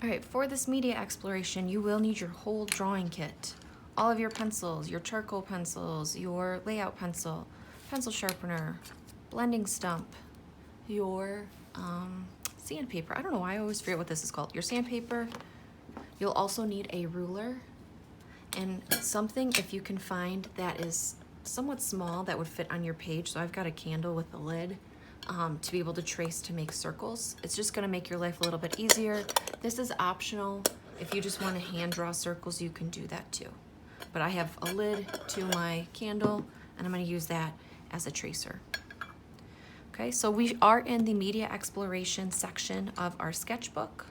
All right, for this media exploration, you will need your whole drawing kit. All of your pencils, your charcoal pencils, your layout pencil, pencil sharpener, blending stump, your sandpaper. I don't know why I always forget what this is called. Your sandpaper. You'll also need a ruler and something, if you can find, that is somewhat small that would fit on your page. So I've got a candle with a lid to be able to trace to make circles. It's just gonna make your life a little bit easier. This is optional. If you just wanna hand draw circles, you can do that too. But I have a lid to my candle and I'm gonna use that as a tracer. Okay, so we are in the media exploration section of our sketchbook.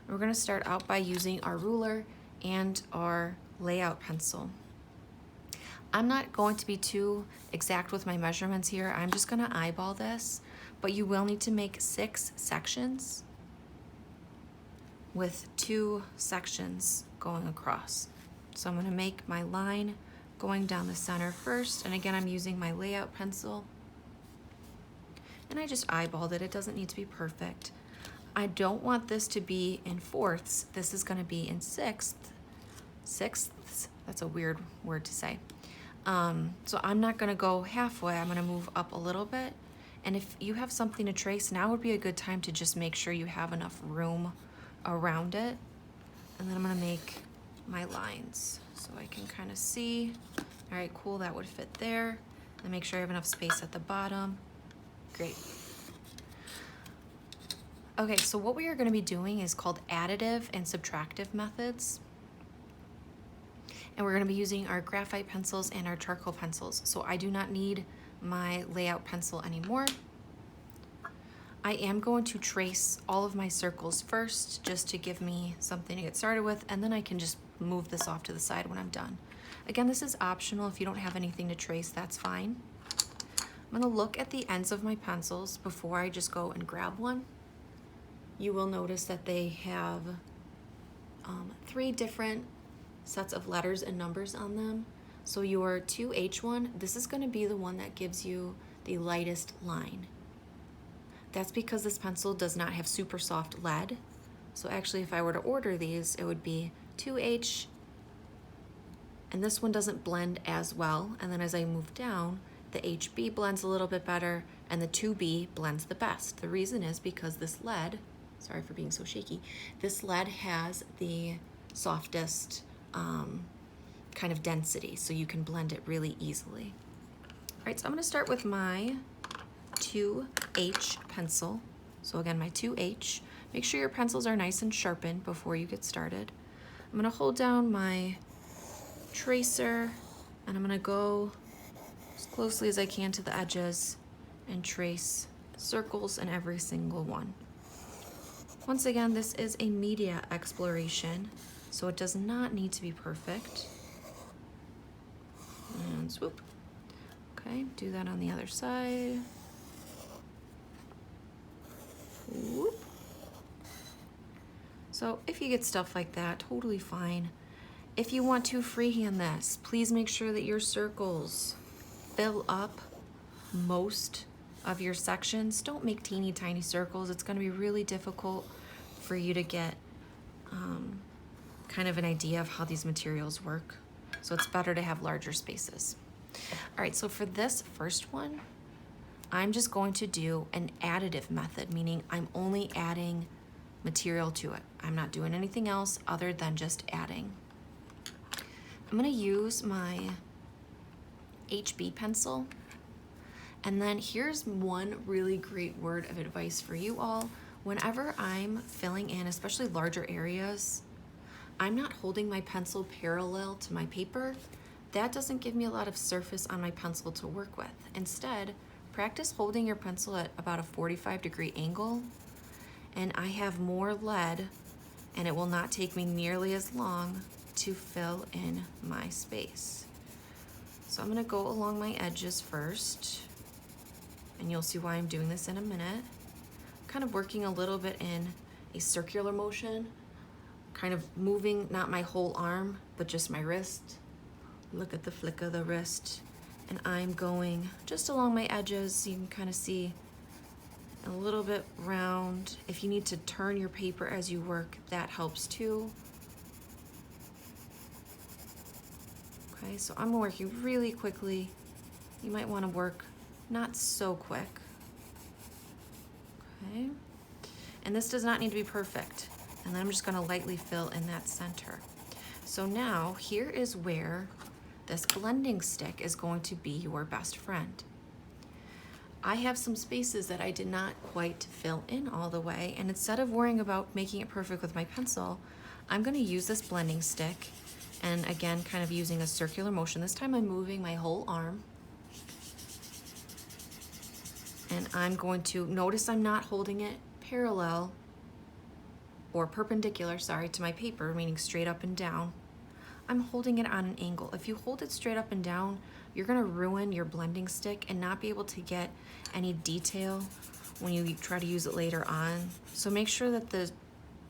We're gonna start out by using our ruler and our layout pencil. I'm not going to be too exact with my measurements here. I'm just gonna eyeball this, but you will need to make 6 sections with 2 sections going across. So I'm gonna make my line going down the center first, and again, I'm using my layout pencil. And I just eyeballed it. It doesn't need to be perfect. I don't want this to be in 4ths. This is gonna be in 6ths. That's a weird word to say. So I'm not gonna go halfway. I'm gonna move up a little bit. And if you have something to trace, now would be a good time to just make sure you have enough room around it. And then I'm gonna make my lines so I can kind of see. All right, cool, that would fit there. And make sure I have enough space at the bottom. Great. Okay, so what we are gonna be doing is called additive and subtractive methods. And we're gonna be using our graphite pencils and our charcoal pencils. So I do not need my layout pencil anymore. I am going to trace all of my circles first, just to give me something to get started with, and then I can just move this off to the side when I'm done. Again, this is optional. If you don't have anything to trace, that's fine. I'm gonna look at the ends of my pencils before I just go and grab one. You will notice that they have 3 different sets of letters and numbers on them. So your 2H one, this is gonna be the one that gives you the lightest line. That's because this pencil does not have super soft lead. So actually, if I were to order these, it would be 2H, and this one doesn't blend as well. And then as I move down, the HB blends a little bit better, and the 2B blends the best. The reason is because this lead, sorry for being so shaky, this lead has the softest kind of density, so you can blend it really easily. All right, so I'm gonna start with my 2H pencil. So again, my 2H. Make sure your pencils are nice and sharpened before you get started. I'm gonna hold down my tracer and I'm gonna go as closely as I can to the edges and trace circles in every single one. Once again, this is a media exploration, so it does not need to be perfect. And swoop. Okay, do that on the other side. Whoop. So if you get stuff like that, totally fine. If you want to freehand this, please make sure that your circles fill up most of your sections. Don't make teeny tiny circles. It's going to be really difficult for you to get kind of an idea of how these materials work. So it's better to have larger spaces. All right, so for this first one, I'm just going to do an additive method, meaning I'm only adding material to it. I'm not doing anything else other than just adding. I'm gonna use my HB pencil. And then here's one really great word of advice for you all. Whenever I'm filling in, especially larger areas, I'm not holding my pencil parallel to my paper. That doesn't give me a lot of surface on my pencil to work with. Instead, practice holding your pencil at about a 45-degree angle, and I have more lead, and it will not take me nearly as long to fill in my space. So I'm gonna go along my edges first, and you'll see why I'm doing this in a minute. Kind of working a little bit in a circular motion, kind of moving not my whole arm, but just my wrist. Look at the flick of the wrist. And I'm going just along my edges so you can kind of see a little bit round. If you need to turn your paper as you work, that helps too. Okay, so I'm working really quickly. You might want to work not so quick. Okay, and this does not need to be perfect. And then I'm just going to lightly fill in that center. So now here is where this blending stick is going to be your best friend. I have some spaces that I did not quite fill in all the way, and instead of worrying about making it perfect with my pencil, I'm going to use this blending stick, and again, kind of using a circular motion. This time I'm moving my whole arm, and I'm going to notice I'm not holding it parallel or perpendicular, sorry, to my paper, meaning straight up and down. I'm holding it on an angle. If you hold it straight up and down, you're gonna ruin your blending stick and not be able to get any detail when you try to use it later on. So make sure that the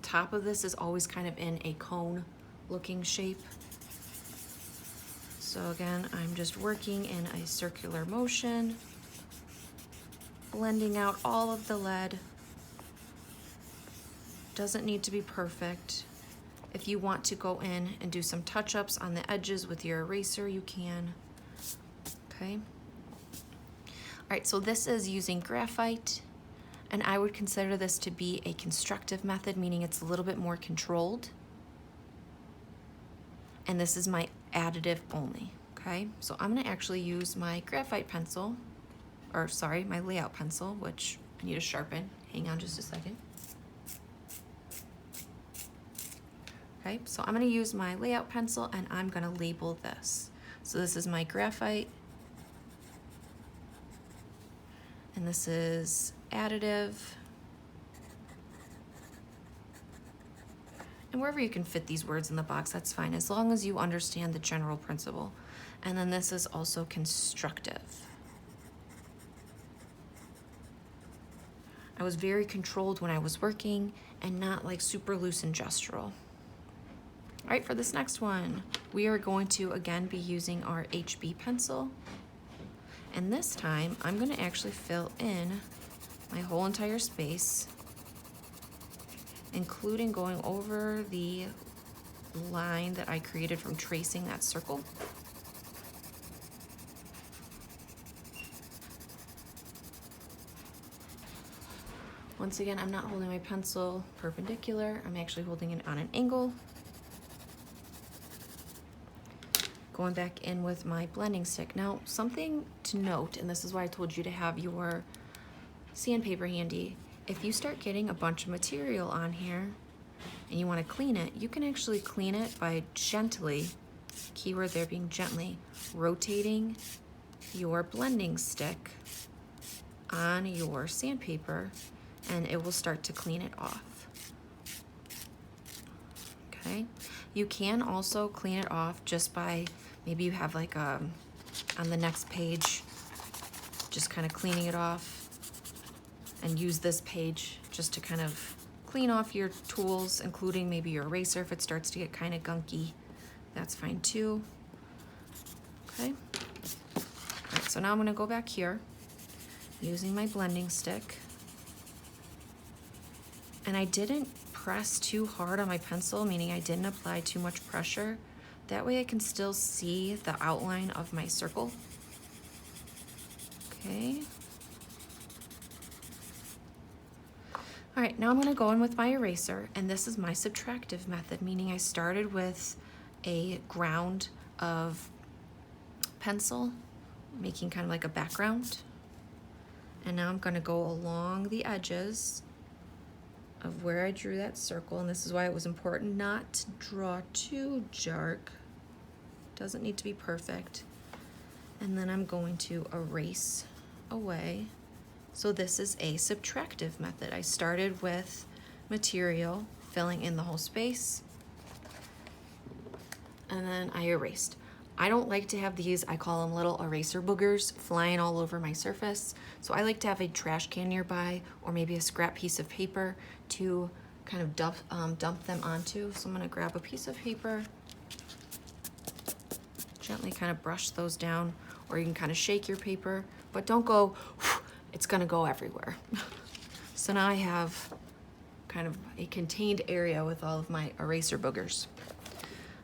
top of this is always kind of in a cone looking shape. So again, I'm just working in a circular motion, blending out all of the lead. Doesn't need to be perfect. If you want to go in and do some touch-ups on the edges with your eraser, you can. Okay. All right, so this is using graphite, and I would consider this to be a constructive method, meaning it's a little bit more controlled. And this is my additive only, okay? So I'm gonna actually use my graphite pencil, or sorry, my layout pencil, which I need to sharpen. Hang on just a second. Okay, so I'm gonna use my layout pencil and I'm gonna label this. So this is my graphite, and this is additive. And wherever you can fit these words in the box, that's fine, as long as you understand the general principle. And then this is also constructive. I was very controlled when I was working and not like super loose and gestural. All right, for this next one, we are going to again be using our HB pencil. And this time, I'm gonna actually fill in my whole entire space, including going over the line that I created from tracing that circle. Once again, I'm not holding my pencil perpendicular. I'm actually holding it on an angle. Going back in with my blending stick. Now, something to note, and this is why I told you to have your sandpaper handy. If you start getting a bunch of material on here and you want to clean it, you can actually clean it by gently, keyword there being gently, rotating your blending stick on your sandpaper, and it will start to clean it off. Okay, you can also clean it off just by, maybe you have like on the next page, just kind of cleaning it off, and use this page just to kind of clean off your tools, including maybe your eraser if it starts to get kind of gunky. That's fine too. Okay. All right, so now I'm gonna go back here using my blending stick. And I didn't press too hard on my pencil, meaning I didn't apply too much pressure. That way I can still see the outline of my circle. Okay. All right, now I'm gonna go in with my eraser, and this is my subtractive method, meaning I started with a ground of pencil, making kind of like a background. And now I'm gonna go along the edges of where I drew that circle, and this is why it was important not to draw too dark. Doesn't need to be perfect. And then I'm going to erase away. So this is a subtractive method. I started with material, filling in the whole space, and then I erased. I don't like to have these, I call them little eraser boogers, flying all over my surface. So I like to have a trash can nearby, or maybe a scrap piece of paper to kind of dump them onto. So I'm gonna grab a piece of paper, gently kind of brush those down, or you can kind of shake your paper, but don't go, it's gonna go everywhere. So now I have kind of a contained area with all of my eraser boogers.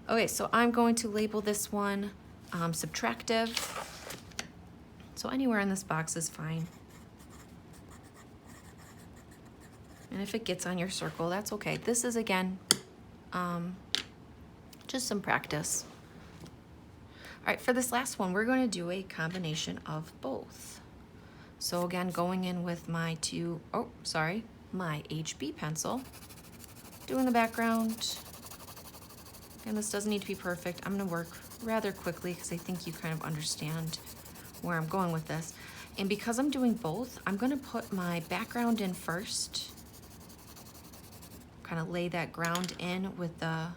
Okay, so I'm going to label this one Subtractive. So anywhere in this box is fine. And if it gets on your circle, that's okay. This is, again, just some practice. All right, for this last one, we're going to do a combination of both. So again, going in with my my HB pencil, doing the background. Again, this doesn't need to be perfect. I'm gonna work rather quickly because I think you kind of understand where I'm going with this. And because I'm doing both, I'm gonna put my background in first, kind of lay that ground in with the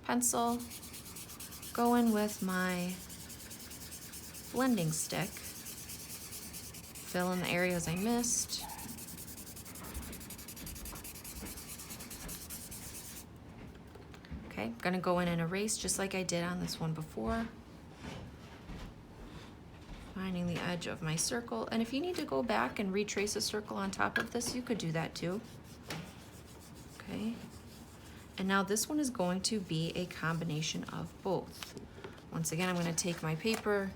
pencil, go in with my blending stick, fill in the areas I missed. Okay, I'm gonna go in and erase just like I did on this one before. Finding the edge of my circle. And if you need to go back and retrace a circle on top of this, you could do that too. Okay, and now this one is going to be a combination of both. Once again, I'm gonna take my paper,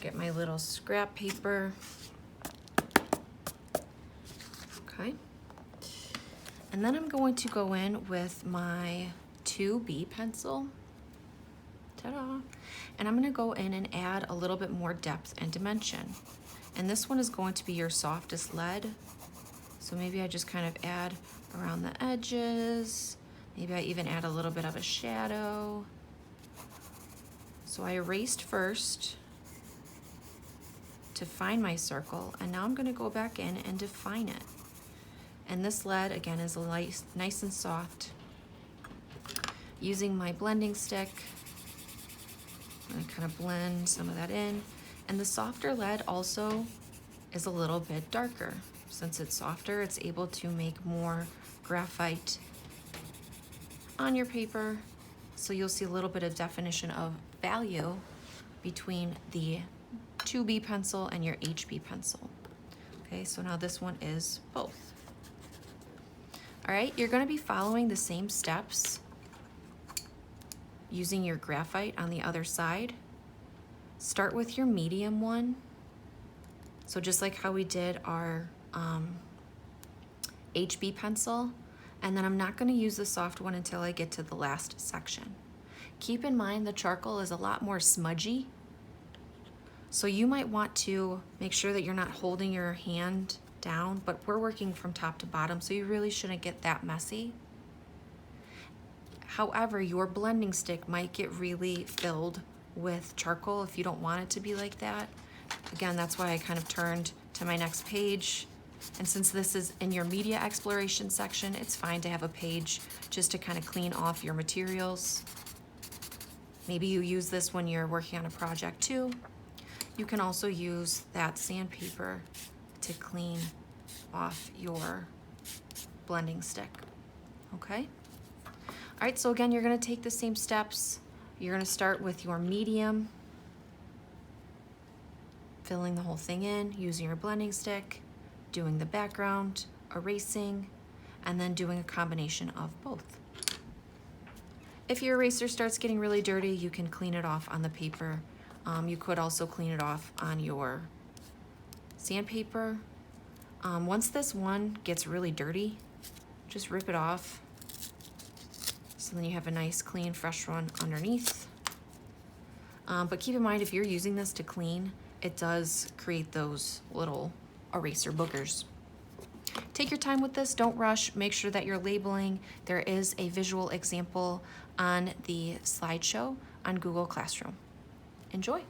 get my little scrap paper. Okay, and then I'm going to go in with my 2B pencil. Ta-da! And I'm gonna go in and add a little bit more depth and dimension. And this one is going to be your softest lead. So maybe I just kind of add around the edges. Maybe I even add a little bit of a shadow. So I erased first to find my circle, and now I'm gonna go back in and define it. And this lead, again, is nice and soft. Using my blending stick, I'm gonna kind of blend some of that in. And the softer lead also is a little bit darker. Since it's softer, it's able to make more graphite on your paper. So you'll see a little bit of definition of value between the 2B pencil and your HB pencil. Okay, so now this one is both. All right, you're gonna be following the same steps using your graphite on the other side. Start with your medium one. So just like how we did our HB pencil, and then I'm not gonna use the soft one until I get to the last section. Keep in mind the charcoal is a lot more smudgy, so you might want to make sure that you're not holding your hand down, but we're working from top to bottom, so you really shouldn't get that messy. However, your blending stick might get really filled with charcoal if you don't want it to be like that. Again, that's why I kind of turned to my next page. And since this is in your media exploration section, it's fine to have a page just to kind of clean off your materials. Maybe you use this when you're working on a project too. You can also use that sandpaper to clean off your blending stick, okay? All right, so again, you're gonna take the same steps. You're gonna start with your medium, filling the whole thing in, using your blending stick, doing the background, erasing, and then doing a combination of both. If your eraser starts getting really dirty, you can clean it off on the paper. You could also clean it off on your sandpaper. Once this one gets really dirty, just rip it off. So then you have a nice, clean, fresh one underneath. But keep in mind, if you're using this to clean, it does create those little eraser boogers. Take your time with this, don't rush, make sure that you're labeling. There is a visual example on the slideshow on Google Classroom. Enjoy.